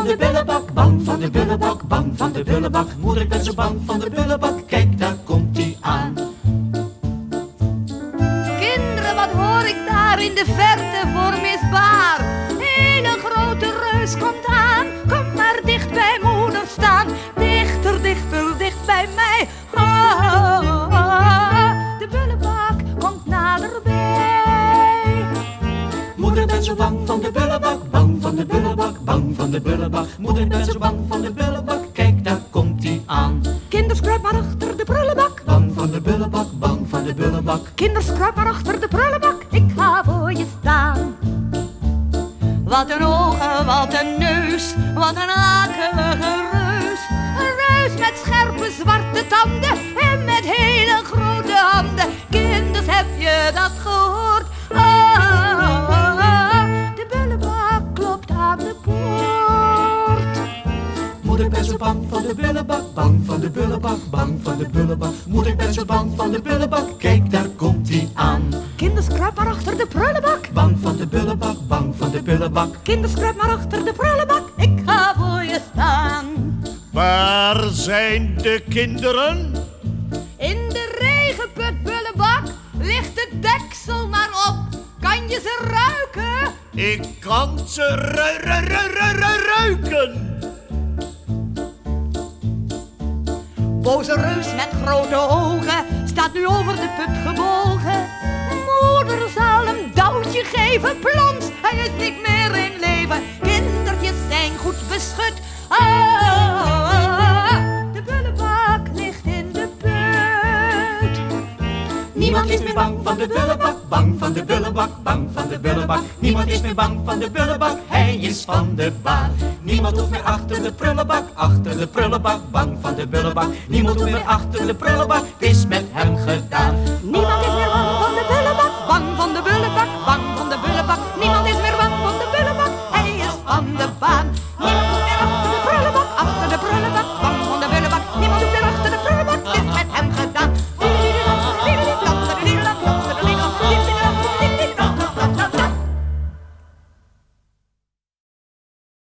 de bullebak, bang van de bullebak, bang van de bullebak. Moeder, ik ben zo bang van de bullebak, kijk daar komt hij aan. Kinderen, wat hoor ik daar in de verte voormisbaar? Hele grote reus komt aan, kom maar dicht bij moeder staan. Dichter, dichter, dicht bij mij. De bullebak komt naderbij. Moeder, ik ben zo bang van de bullebak, bang van de bullebak, bang van de bullebak. Moeder, ik ben zo bang van de bullebak, kijk daar komt hij aan. Kinders, kruip maar achter de prullenbak. Bang van de bullebak, bang van de bullebak. Kinders, kruip maar achter de prullenbak. Ik ga voor je staan. Wat een ogen, wat een neus, wat een akelige reus. Een reus met scherpe zwarte tanden en met hele grote handen. Kinders, heb je dat gehoord? De bullebak klopt aan de poort. Moeder, ik ben zo bang van de bullebak, bang van de bullebak, bang van de bullebak. Moeder, ik ben zo bang van de bullebak, kijk daar komt hij aan. Kinders, kruip maar achter de prullenbak. Bang van de bullebak, bang van de bullebak. Kinders, kruip maar achter de prullenbak. Ik ga voor je staan. Waar zijn de kinderen? In de regenput, bullebak, ligt het deksel maar op. Kan je ze ruiken? Ik kan ze ruiken. Boze reus met grote ogen staat nu over de put gebogen. Moeder zal hem douwtje geven, plons, hij is niet meer in leven. Kindertjes zijn goed beschut. De bullebak ligt in de put. Niemand is meer bang van de bullebak, bang van de bullebak, bang van de bullebak. Niemand is meer bang van de bullebak, hij is van de baan. Niemand hoeft meer achter de prullenbak, bang van de bullebak. Niemand hoeft meer achter de prullenbak, het is met hem gedaan. Niemand is meer